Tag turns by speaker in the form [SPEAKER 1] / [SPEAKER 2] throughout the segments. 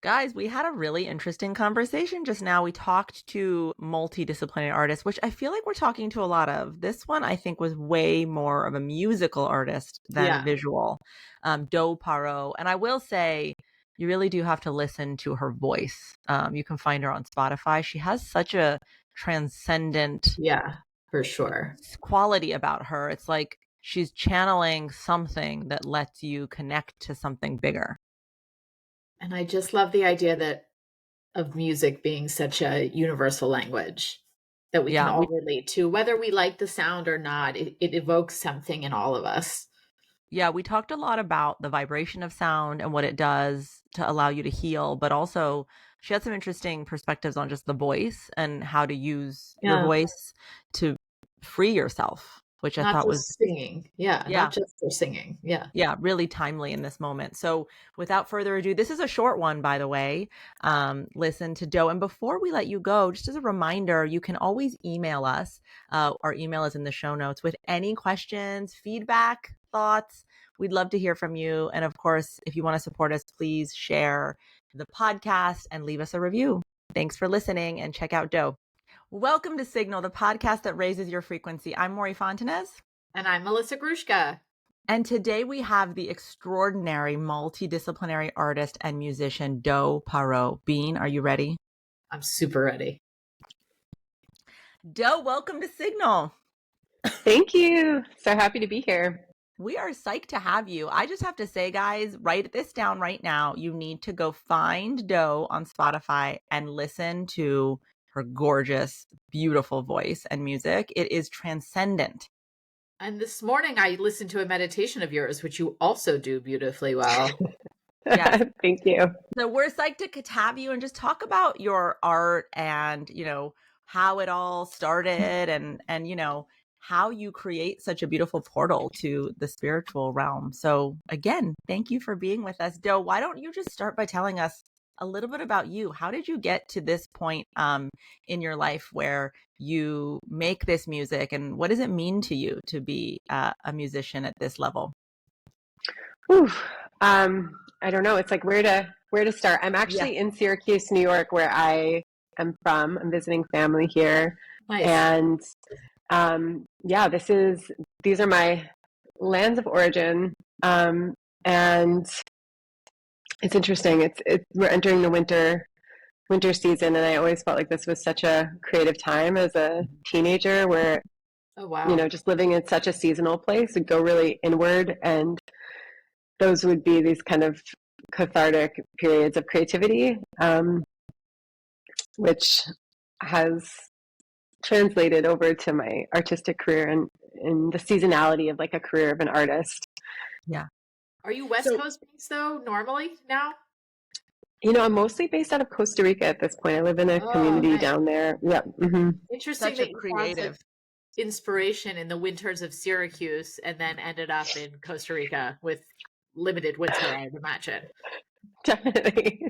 [SPEAKER 1] Guys, we had a really interesting conversation just now. We talked to multidisciplinary artists, which I feel like we're talking to a lot of. This one, I think, was way more of a musical artist than a
[SPEAKER 2] Yeah.
[SPEAKER 1] visual, Doe Paoro. And I will say, you really do have to listen to her voice. You can find her on Spotify. She has such a transcendent
[SPEAKER 2] Yeah, for sure.
[SPEAKER 1] quality about her. It's like she's channeling something that lets you connect to something bigger.
[SPEAKER 2] And I just love the idea that of music being such a universal language that we can
[SPEAKER 1] Yeah,
[SPEAKER 2] all relate to, whether we like the sound or not. It evokes something in all of us.
[SPEAKER 1] we talked a lot about the vibration of sound and what it does to allow you to heal, but also she had some interesting perspectives on just the voice and how to use your
[SPEAKER 2] Yeah.
[SPEAKER 1] voice to free yourself, which I
[SPEAKER 2] Not
[SPEAKER 1] thought was,
[SPEAKER 2] just singing. Yeah.
[SPEAKER 1] yeah,
[SPEAKER 2] Not just for singing. Yeah.
[SPEAKER 1] yeah, really timely in this moment. So without further ado, this is a short one, by the way. Listen to Doe. And before we let you go, just as a reminder, you can always email us. Our email is in the show notes with any questions, feedback, thoughts. We'd love to hear from you. And of course, if you want to support us, please share the podcast and leave us a review. Thanks for listening and check out Doe. Welcome to Signal, the podcast that raises your frequency. I'm Maury Fontanez.
[SPEAKER 2] And I'm Melissa Grushka.
[SPEAKER 1] And today we have the extraordinary multidisciplinary artist and musician, Doe Paoro. Bean, are you ready?
[SPEAKER 2] I'm super ready.
[SPEAKER 1] Doe, welcome to Signal.
[SPEAKER 3] Thank you. So happy to be here.
[SPEAKER 1] We are psyched to have you. I just have to say, guys, write this down right now. You need to go find Doe on Spotify and listen to her gorgeous, beautiful voice and music. It is transcendent.
[SPEAKER 2] And this morning I listened to a meditation of yours, which you also do beautifully well.
[SPEAKER 1] Yes.
[SPEAKER 3] Thank you.
[SPEAKER 1] So we're psyched to have you and just talk about your art and, how it all started and, how you create such a beautiful portal to the spiritual realm. So again, thank you for being with us. Doe, why don't you just start by telling us a little bit about you? How did you get to this point in your life where you make this music, and what does it mean to you to be a musician at this level?
[SPEAKER 3] Whew. I don't know. It's like where to start. I'm actually in Syracuse, New York, where I am from. I'm visiting family here.
[SPEAKER 2] Nice.
[SPEAKER 3] And these are my lands of origin. And it's interesting. We're entering the winter season, and I always felt like this was such a creative time as a teenager where
[SPEAKER 2] Oh, wow.
[SPEAKER 3] just living in such a seasonal place would go really inward, and those would be these kind of cathartic periods of creativity, which has translated over to my artistic career and in the seasonality of like a career of an artist.
[SPEAKER 1] Yeah.
[SPEAKER 2] Are you West Coast based though, normally now?
[SPEAKER 3] I'm mostly based out of Costa Rica at this point. I live in a community down there. Yeah. Mm-hmm.
[SPEAKER 2] Interesting.
[SPEAKER 1] Such a creative
[SPEAKER 2] inspiration in the winters of Syracuse and then ended up in Costa Rica with limited winter, I'd imagine.
[SPEAKER 3] Definitely.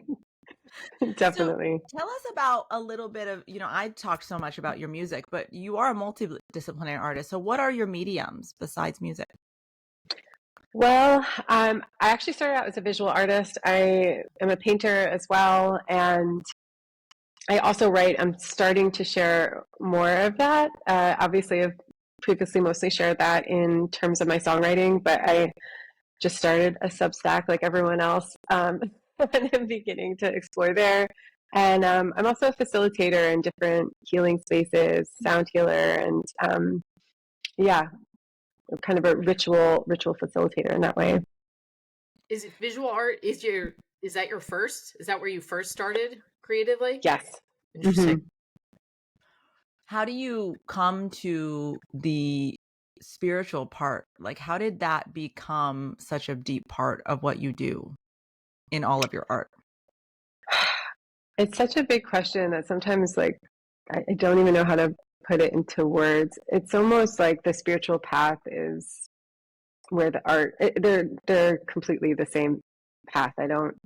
[SPEAKER 3] Definitely.
[SPEAKER 1] So tell us about a little bit of, I talked so much about your music, but you are a multidisciplinary artist. So what are your mediums besides music?
[SPEAKER 3] Well, I actually started out as a visual artist. I am a painter as well. And I also write. I'm starting to share more of that. Obviously, I've previously mostly shared that in terms of my songwriting, but I just started a Substack like everyone else. And I'm beginning to explore there. And I'm also a facilitator in different healing spaces, sound healer, and kind of a ritual facilitator in that way.
[SPEAKER 2] Is it visual art? Is that your first? Is that where you first started creatively?
[SPEAKER 3] Yes.
[SPEAKER 2] Interesting.
[SPEAKER 3] Mm-hmm.
[SPEAKER 1] How do you come to the spiritual part? Like, how did that become such a deep part of what you do in all of your art?
[SPEAKER 3] It's such a big question that sometimes like I don't even know how to put it into words. It's almost like the spiritual path is where the art, they're completely the same path. I don't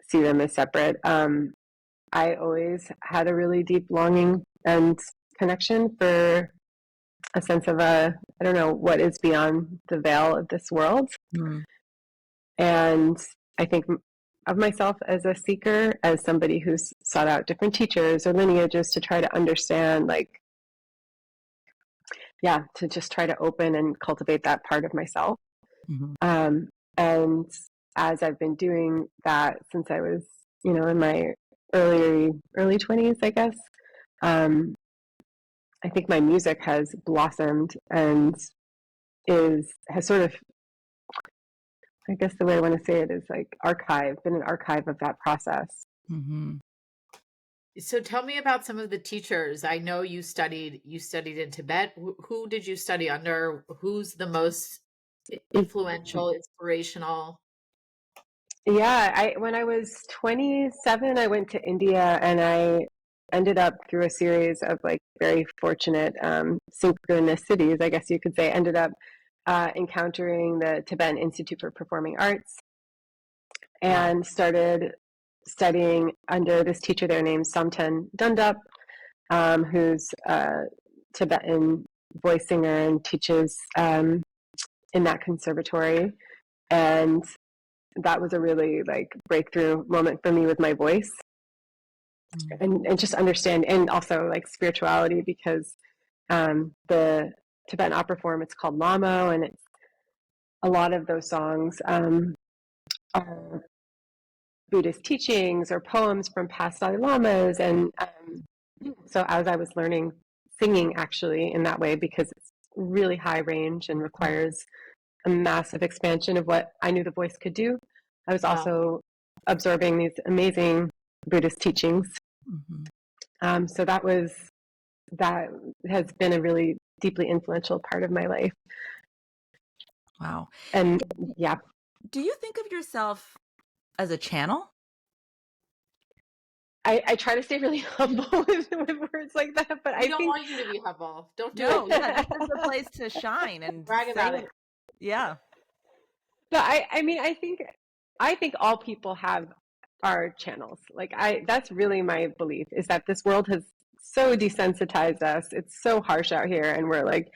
[SPEAKER 3] see them as separate. I always had a really deep longing and connection for a sense of I don't know, what is beyond the veil of this world.
[SPEAKER 1] Mm.
[SPEAKER 3] And I think of myself as a seeker, as somebody who's sought out different teachers or lineages to try to understand, like, yeah, to just try to open and cultivate that part of myself. And as I've been doing that since I was, in my early 20s, I guess, I think my music has blossomed and has sort of, I guess the way I want to say it is like been an archive of that process.
[SPEAKER 2] So tell me about some of the teachers. I know you studied in Tibet. Who did you study under? Who's the most influential, inspirational?
[SPEAKER 3] Yeah, when I was 27, I went to India, and I ended up, through a series of like very fortunate synchronicities, I guess you could say, ended up encountering the Tibetan Institute for Performing Arts, and started studying under this teacher there named Samten Dundup, who's a Tibetan voice singer and teaches in that conservatory. And that was a really like breakthrough moment for me with my voice, and just understand, and also like spirituality, because the Tibetan opera form, it's called Lamo, and it's a lot of those songs are Buddhist teachings or poems from past Dalai Lamas. And so as I was learning singing, actually, in that way, because it's really high range and requires a massive expansion of what I knew the voice could do, I was also absorbing these amazing Buddhist teachings. So that has been a really deeply influential part of my life.
[SPEAKER 1] Wow.
[SPEAKER 3] And yeah.
[SPEAKER 1] Do you think of yourself as a channel?
[SPEAKER 3] I try to stay really humble with words like that, but I
[SPEAKER 2] don't
[SPEAKER 3] think...
[SPEAKER 2] want you to be humble. Don't do
[SPEAKER 1] No,
[SPEAKER 2] it.
[SPEAKER 1] yeah, this is the place to shine and
[SPEAKER 2] brag about it.
[SPEAKER 1] Yeah.
[SPEAKER 3] But I mean, I think all people are channels. Like that's really my belief, is that this world has so desensitized us. It's so harsh out here, and we're like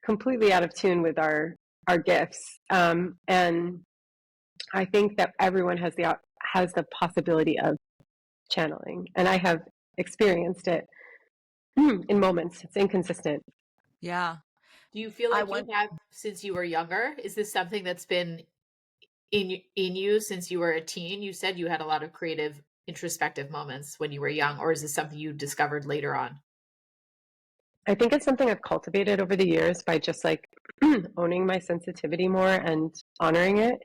[SPEAKER 3] completely out of tune with our gifts. And I think that everyone has the possibility of channeling, and I have experienced it in moments. It's inconsistent.
[SPEAKER 1] Yeah.
[SPEAKER 2] Do you feel like you have since you were younger? Is this something that's been in you since you were a teen? You said you had a lot of creative, introspective moments when you were young, or is this something you discovered later on?
[SPEAKER 3] I think it's something I've cultivated over the years by just like owning my sensitivity more and honoring it,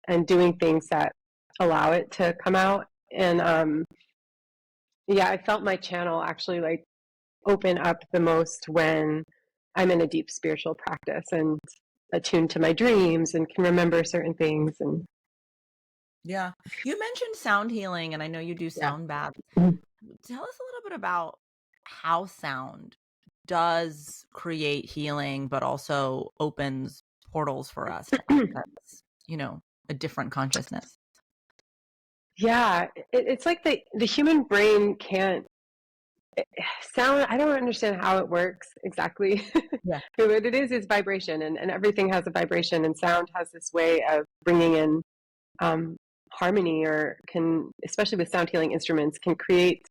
[SPEAKER 3] and doing things that allow it to come out. And yeah, I felt my channel actually like open up the most when I'm in a deep spiritual practice and attuned to my dreams and can remember certain things. And
[SPEAKER 1] yeah, you mentioned sound healing, and I know you do sound baths. Tell us a little bit about how sound does create healing, but also opens portals for us to access, a different consciousness.
[SPEAKER 3] Yeah, it's like the human brain can't sound. I don't understand how it works exactly.
[SPEAKER 1] Yeah.
[SPEAKER 3] But what it is vibration, and everything has a vibration, and sound has this way of bringing in harmony, or can, especially with sound healing instruments, can create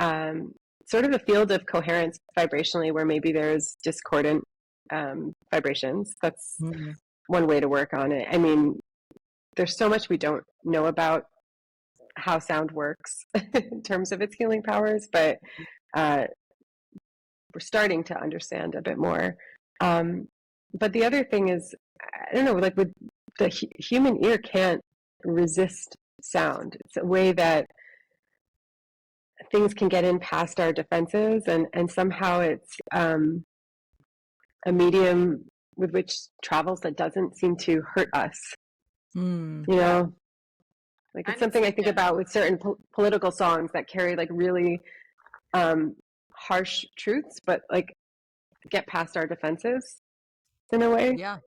[SPEAKER 3] sort of a field of coherence vibrationally where maybe there's discordant vibrations. That's one way to work on it. I mean, there's so much we don't know about how sound works in terms of its healing powers, but we're starting to understand a bit more. But the other thing is, I don't know, like with the human ear can't resist sound. It's a way that things can get in past our defenses, and somehow it's a medium with which travels that doesn't seem to hurt us. Like it's something I think about with certain political songs that carry like really harsh truths, but like get past our defenses in a way.
[SPEAKER 1] Yeah,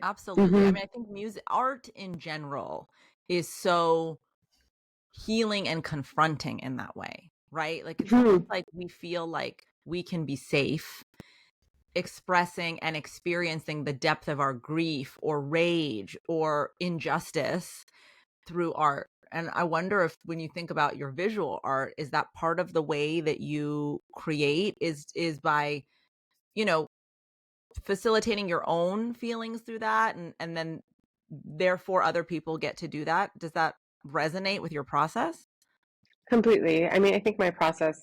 [SPEAKER 1] absolutely. I mean, I think art in general is so healing and confronting in that way, right? Like it's almost like we feel like we can be safe expressing and experiencing the depth of our grief or rage or injustice through art, And I wonder if when you think about your visual art, is that part of the way that you create is by, you know, facilitating your own feelings through that, and then therefore other people get to do that? Does that resonate with your process?
[SPEAKER 3] Completely. I mean, I think my process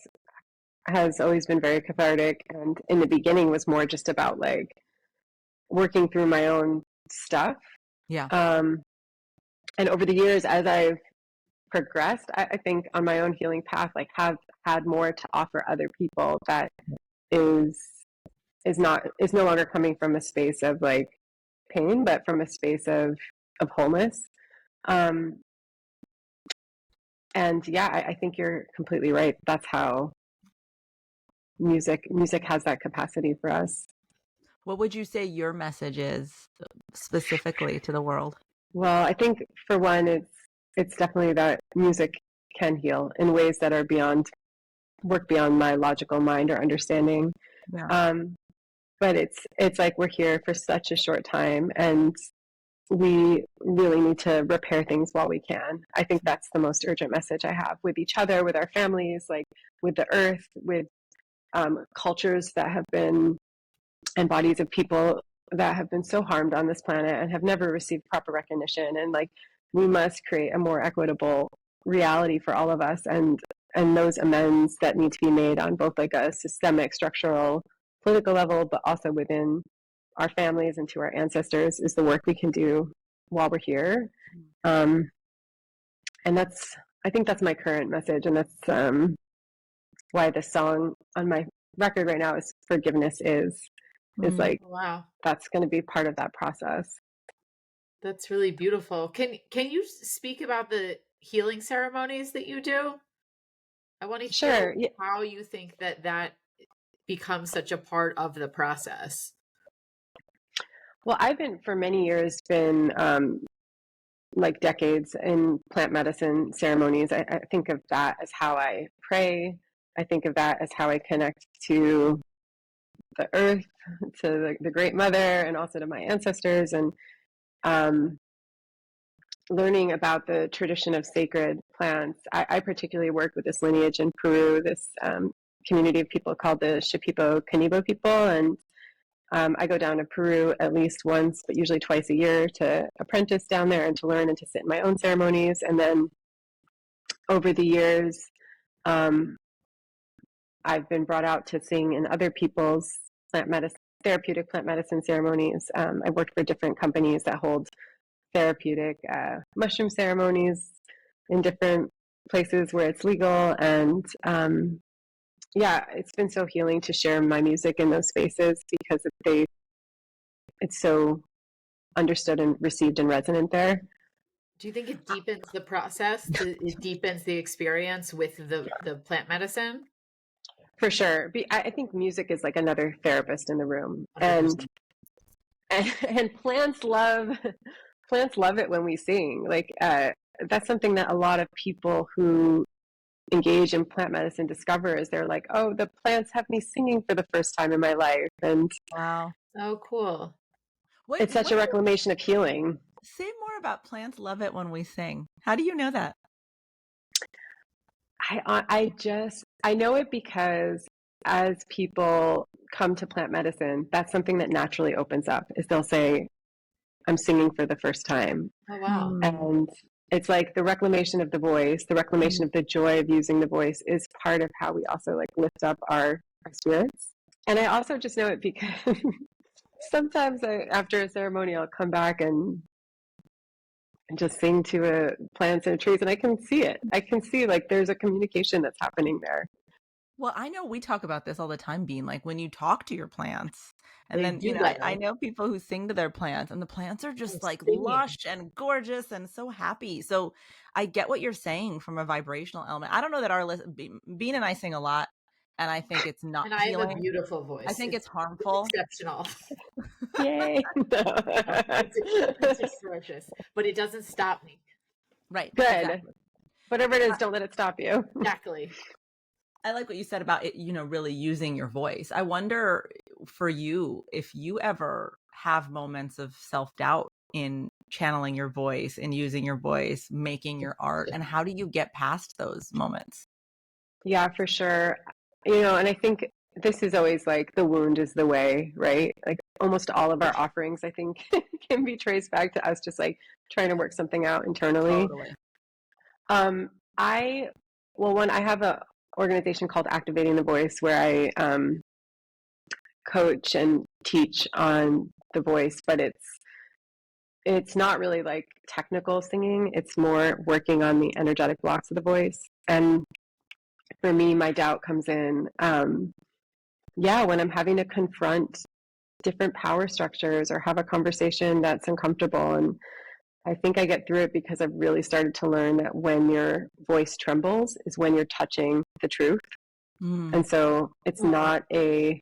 [SPEAKER 3] has always been very cathartic, and in the beginning was more just about like working through my own stuff.
[SPEAKER 1] Yeah.
[SPEAKER 3] And over the years, as I've progressed, I think on my own healing path, like have had more to offer other people that is is no longer coming from a space of like pain, but from a space of wholeness. Um, and yeah, I think you're completely right. That's how music has that capacity for us.
[SPEAKER 1] What would you say your message is specifically to the world?
[SPEAKER 3] Well, I think for one, it's definitely that music can heal in ways that are beyond work beyond my logical mind or understanding.
[SPEAKER 1] Yeah.
[SPEAKER 3] But it's like we're here for such a short time, and we really need to repair things while we can. I think that's the most urgent message I have with each other, with our families, like with the earth, with cultures that have been, and bodies of people that have been so harmed on this planet and have never received proper recognition. And like, we must create a more equitable reality for all of us, and those amends that need to be made on both like a systemic, structural, political level, but also within our families and to our ancestors is the work we can do while we're here. And I think that's my current message, and that's why the song on my record right now is "Forgiveness is like
[SPEAKER 2] Wow.
[SPEAKER 3] that's going to be part of that process.
[SPEAKER 2] That's really beautiful. Can you speak about the healing ceremonies that you do? I want to hear
[SPEAKER 3] Sure. Yeah.
[SPEAKER 2] how you think that becomes such a part of the process.
[SPEAKER 3] Well, I've been for many years been like decades in plant medicine ceremonies. I think of that as how I pray. I think of that as how I connect to the earth, to the Great Mother, and also to my ancestors, and learning about the tradition of sacred plants. I particularly work with this lineage in Peru, this community of people called the Shipibo Canibo people, and I go down to Peru at least once, but usually twice a year to apprentice down there and to learn and to sit in my own ceremonies. And then over the years, I've been brought out to sing in other people's plant medicine, therapeutic plant medicine ceremonies. I worked for different companies that hold therapeutic mushroom ceremonies in different places where it's legal. And yeah, it's been so healing to share my music in those spaces because it's so understood and received and resonant there.
[SPEAKER 2] Do you think it deepens the process? It deepens the experience with the plant medicine?
[SPEAKER 3] For sure. I think music is like another therapist in the room.
[SPEAKER 2] 100%.
[SPEAKER 3] And plants love it when we sing. Like that's something that a lot of people who engage in plant medicine discover is they're like, oh, the plants have me singing for the first time in my life. And
[SPEAKER 1] Wow.
[SPEAKER 2] Oh, cool.
[SPEAKER 3] It's such a reclamation of healing.
[SPEAKER 1] Say more about plants love it when we sing. How do you know that?
[SPEAKER 3] I know it because as people come to plant medicine, that's something that naturally opens up is they'll say, I'm singing for the first time.
[SPEAKER 2] Oh, wow.
[SPEAKER 3] And it's like the reclamation of the voice, the reclamation of the joy of using the voice is part of how we also like lift up our spirits. And I also just know it because sometimes after a ceremony, I'll come back and just sing to plants and trees, and I can see it. I can see like there's a communication that's happening there.
[SPEAKER 1] Well, I know we talk about this all the time, being like when you talk to your plants, and
[SPEAKER 2] They
[SPEAKER 1] then
[SPEAKER 2] do
[SPEAKER 1] I know people who sing to their plants, and the plants are just like
[SPEAKER 2] singing.
[SPEAKER 1] lush and gorgeous and so happy. So I get what you're saying from a vibrational element. I don't know that Bean and I sing a lot, and I think it's not
[SPEAKER 2] And I have a
[SPEAKER 1] healing.
[SPEAKER 2] beautiful voice.
[SPEAKER 1] I think it's harmful.
[SPEAKER 2] Exceptional.
[SPEAKER 3] Yay!
[SPEAKER 2] It's atrocious, but it doesn't stop me.
[SPEAKER 1] Right.
[SPEAKER 3] Good.
[SPEAKER 1] Exactly.
[SPEAKER 3] Whatever it is, don't let it stop you.
[SPEAKER 2] Exactly.
[SPEAKER 1] I like what you said about it, really using your voice. I wonder for you if you ever have moments of self-doubt in channeling your voice and using your voice, making your art? And how do you get past those moments?
[SPEAKER 3] Yeah, for sure. And I think this is always like the wound is the way, right? Like almost all of our offerings, I think, can be traced back to us just like trying to work something out internally.
[SPEAKER 1] Totally.
[SPEAKER 3] Um, I, one, I have a organization called Activating the Voice where I coach and teach on the voice, but it's not really like technical singing. It's more working on the energetic blocks of the voice. And for me, my doubt comes in, when I'm having to confront different power structures or have a conversation that's uncomfortable. And I think I get through it because I've really started to learn that when your voice trembles is when you're touching the truth. And so it's not a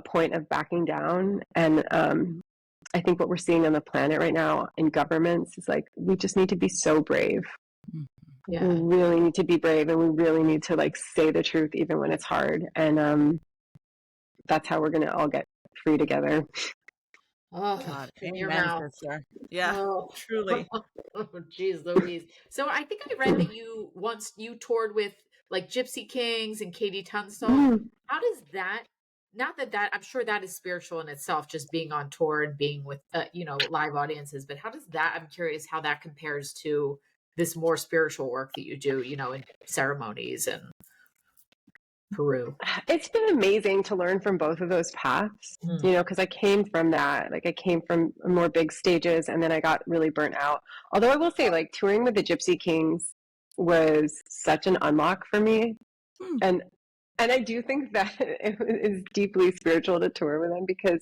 [SPEAKER 3] point of backing down. And I think what we're seeing on the planet right now in governments is like, we just need to be so brave.
[SPEAKER 2] Yeah.
[SPEAKER 3] We really need to be brave, and we really need to like say the truth even when it's hard. And that's how we're going to all get free together.
[SPEAKER 2] Oh,
[SPEAKER 1] God,
[SPEAKER 2] in your
[SPEAKER 1] amen,
[SPEAKER 2] mouth.
[SPEAKER 1] sister. Yeah,
[SPEAKER 2] Oh.
[SPEAKER 1] truly.
[SPEAKER 2] Oh, geez, Louise. So I think I read that you toured with like Gypsy Kings and Katie Tunstall. How does that, not that I'm sure that is spiritual in itself, just being on tour and being with, live audiences, but how does that, I'm curious how that compares to this more spiritual work that you do, in ceremonies and Peru.
[SPEAKER 3] It's been amazing to learn from both of those paths, because I came from that. Like I came from more big stages, and then I got really burnt out. Although I will say, like touring with the Gypsy Kings was such an unlock for me, and I do think that it is deeply spiritual to tour with them because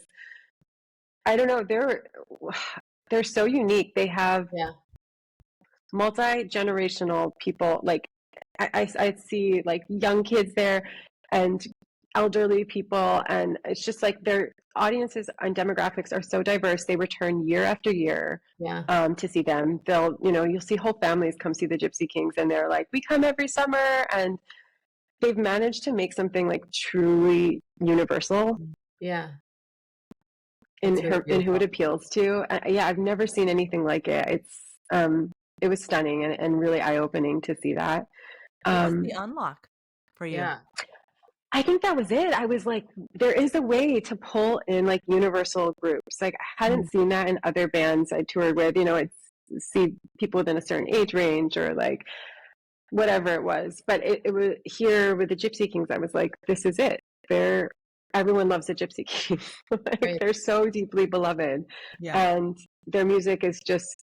[SPEAKER 3] I don't know, they're so unique. They have multi-generational people. Like I see like young kids there and elderly people, and it's just like their audiences and demographics are so diverse. They return year after year to see them. You'll see whole families come see the Gypsy Kings, and they're like, we come every summer, and they've managed to make something like truly universal.
[SPEAKER 2] Yeah.
[SPEAKER 3] In who it appeals to. I've never seen anything like it. It was stunning and really eye-opening to see that.
[SPEAKER 1] What was the unlock for you?
[SPEAKER 2] Yeah.
[SPEAKER 3] I think that was it. I was like, there is a way to pull in like universal groups. Like I hadn't seen that in other bands I toured with. I'd see people within a certain age range or like whatever it was. But it was here with the Gypsy Kings. I was like, this is it. Everyone loves the Gypsy Kings. They're so deeply beloved, and their music is just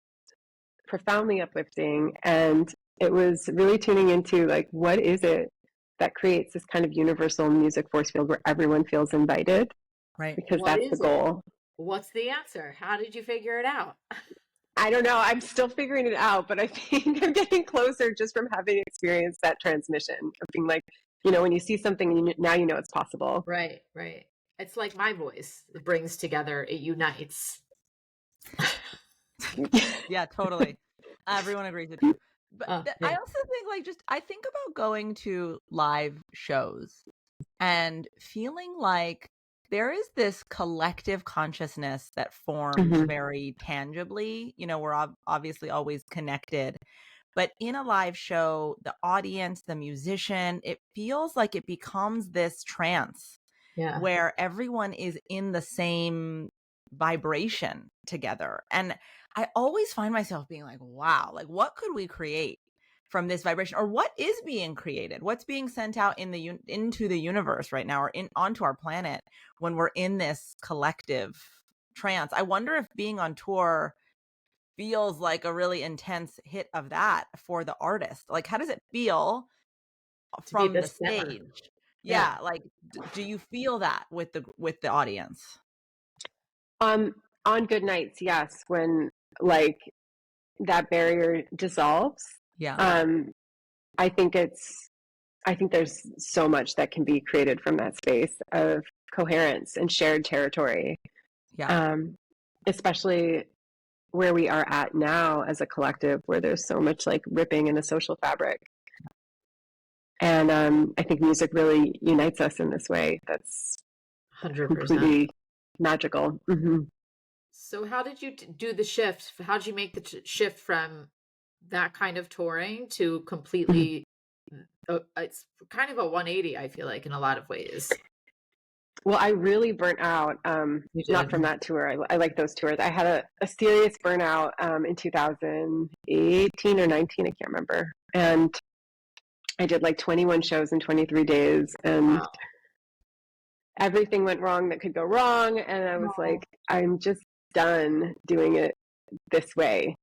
[SPEAKER 3] profoundly uplifting. And it was really tuning into like, what is it that creates this kind of universal music force field where everyone feels invited?
[SPEAKER 1] Right.
[SPEAKER 3] Because that's the goal.
[SPEAKER 2] What's the answer? How did you figure it out?
[SPEAKER 3] I don't know. I'm still figuring it out, but I think I'm getting closer just from having experienced that transmission of being like, when you see something, now you know it's possible.
[SPEAKER 2] Right. It's like my voice. It brings together, it unites.
[SPEAKER 1] Yeah, totally. Everyone agrees with you. But I also think I think about going to live shows and feeling like there is this collective consciousness that forms very tangibly. We're obviously always connected. But in a live show, the audience, the musician, it feels like it becomes this trance where everyone is in the same vibration together. And I always find myself being like, wow, like what could we create from this vibration, or what is being created? What's being sent out into the universe right now, or onto our planet when we're in this collective trance? I wonder if being on tour feels like a really intense hit of that for the artist. Like, how does it feel from the stage? Yeah. Like, do you feel that with the audience?
[SPEAKER 3] On good nights, yes. When like that barrier dissolves. I think there's so much that can be created from that space of coherence and shared territory. Especially where we are at now as a collective, where there's so much like ripping in the social fabric. And I think music really unites us in this way. That's
[SPEAKER 2] 100%.
[SPEAKER 3] completely magical.
[SPEAKER 2] So how did you do the shift? How did you make the shift from that kind of touring to completely it's kind of a 180, I feel like, in a lot of ways.
[SPEAKER 3] Well, I really burnt out,
[SPEAKER 2] You
[SPEAKER 3] not
[SPEAKER 2] did.
[SPEAKER 3] from that tour. I like those tours. I had a serious burnout in 2018 or 19, I can't remember. And I did like 21 shows in 23 days, and
[SPEAKER 2] Wow.
[SPEAKER 3] everything went wrong that could go wrong. And I was like, I'm just done doing it this way.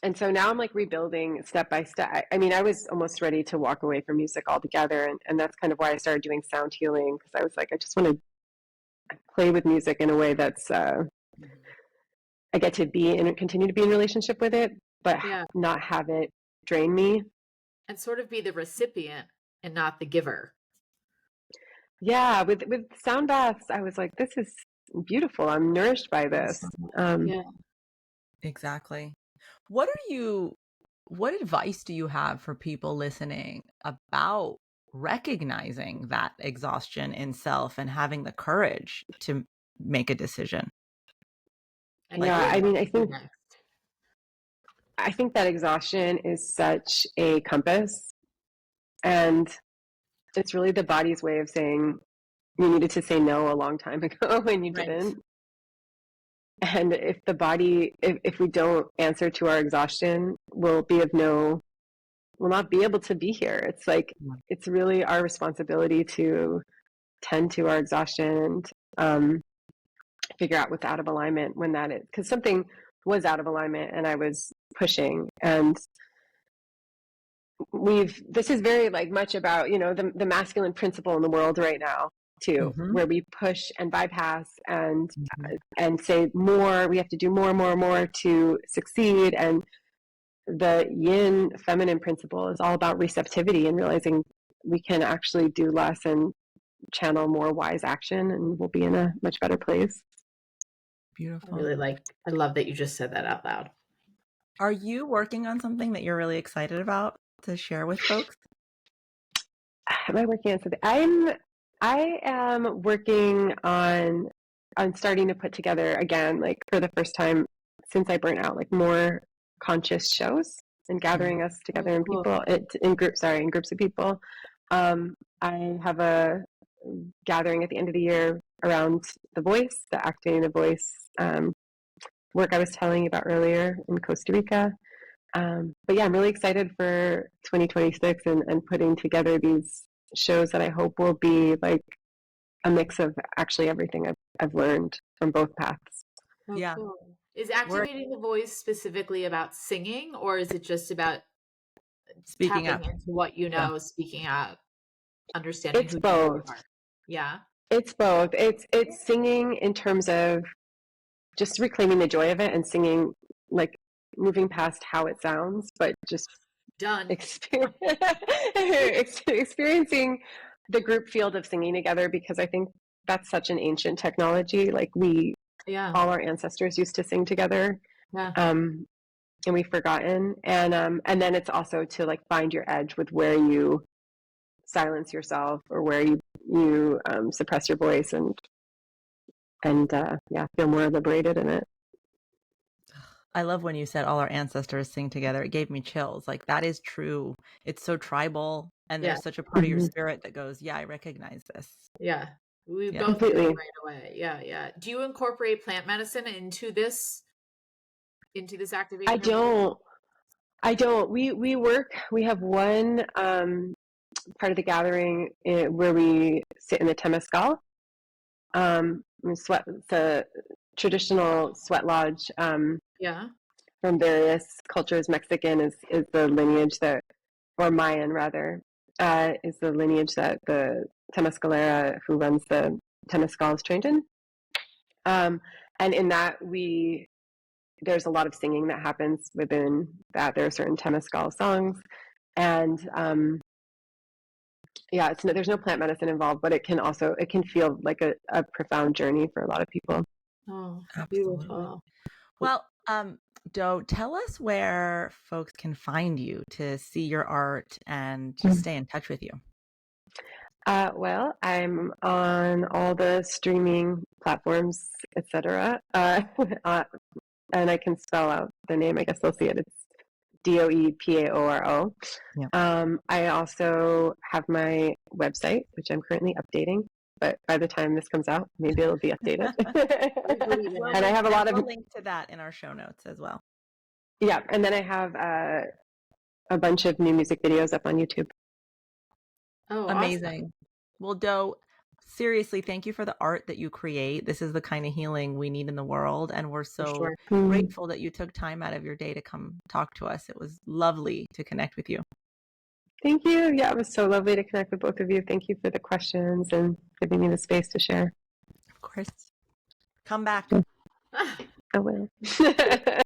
[SPEAKER 3] And so now I'm like rebuilding step by step. I mean, I was almost ready to walk away from music altogether. And that's kind of why I started doing sound healing, because I was like, I just want to play with music in a way that's, I get to be and continue to be in relationship with it, but not have it drain me.
[SPEAKER 2] And sort of be the recipient and not the giver.
[SPEAKER 3] Yeah, with sound baths, I was like, this is beautiful. I'm nourished by this.
[SPEAKER 2] Yeah.
[SPEAKER 1] Exactly. What advice do you have for people listening about recognizing that exhaustion in self and having the courage to make a decision?
[SPEAKER 3] Yeah, I mean, I think that exhaustion is such a compass, and it's really the body's way of saying you needed to say no a long time ago and you didn't. And if the body, if we don't answer to our exhaustion, will not be able to be here. It's like, it's really our responsibility to tend to our exhaustion and figure out what's out of alignment when that is, because something was out of alignment and I was pushing. And this is very like much about, the masculine principle in the world right now too, where we push and bypass and say more, we have to do more to succeed. And the yin feminine principle is all about receptivity and realizing we can actually do less and channel more wise action, and we'll be in a much better place.
[SPEAKER 1] Beautiful.
[SPEAKER 2] I love that you just said that out loud.
[SPEAKER 1] Are you working on something that you're really excited about to share with folks?
[SPEAKER 3] Am I working on something? I am working on starting to put together again, like for the first time since I burnt out, like more conscious shows and gathering us together in groups of people. I have a gathering at the end of the year around the voice, the activating the voice work I was telling you about earlier in Costa Rica. But yeah, I'm really excited for 2026 and putting together these shows that I hope will be like a mix of actually everything I've learned from both paths.
[SPEAKER 1] Yeah.
[SPEAKER 2] Cool. Is activating the voice specifically about singing, or is it just about
[SPEAKER 1] speaking
[SPEAKER 2] tapping
[SPEAKER 1] up
[SPEAKER 2] into what you know, speaking up, understanding
[SPEAKER 3] it's
[SPEAKER 2] who
[SPEAKER 3] both.
[SPEAKER 2] you are? Yeah.
[SPEAKER 3] It's both. It's singing in terms of just reclaiming the joy of it and singing, like moving past how it sounds, but just experiencing the group field of singing together, because I think that's such an ancient technology. Like all our ancestors used to sing together, and we've forgotten. And then it's also to like find your edge with where you silence yourself or where you suppress your voice and feel more liberated in it.
[SPEAKER 1] I love when you said all our ancestors sing together. It gave me chills. Like, that is true. It's so tribal, and there's such a part of your spirit that goes, yeah, I recognize this.
[SPEAKER 2] Yeah. We both do it right away. Yeah, yeah. Do you incorporate plant medicine into this activation?
[SPEAKER 3] I don't. We have one part of the gathering where we sit in the Temescal. It's a traditional sweat lodge. From various cultures. Mexican is the lineage that, or Mayan rather, is the lineage that the Temescalera who runs the Temescal is trained in. And in that there's a lot of singing that happens within that. There are certain Temescal songs, and there's no plant medicine involved, but it can feel like a profound journey for a lot of people.
[SPEAKER 2] Oh, beautiful.
[SPEAKER 1] Well, Doe, tell us where folks can find you to see your art and to stay in touch with you.
[SPEAKER 3] Well, I'm on all the streaming platforms, etc. And I can spell out the name. I guess they'll see it. It's DoePaoro.
[SPEAKER 1] Yeah.
[SPEAKER 3] I also have my website, which I'm currently updating. But by the time this comes out, maybe it'll be updated. And I have a lot of.
[SPEAKER 1] We'll link to that in our show notes as well.
[SPEAKER 3] Yeah, and then I have a bunch of new music videos up on YouTube.
[SPEAKER 2] Oh,
[SPEAKER 1] amazing.
[SPEAKER 2] Awesome.
[SPEAKER 1] Well, Doe, seriously, thank you for the art that you create. This is the kind of healing we need in the world. And we're so grateful that you took time out of your day to come talk to us. It was lovely to connect with you.
[SPEAKER 3] Thank you. Yeah, it was so lovely to connect with both of you. Thank you for the questions and giving me the space to share.
[SPEAKER 1] Of course. Come back.
[SPEAKER 3] I will.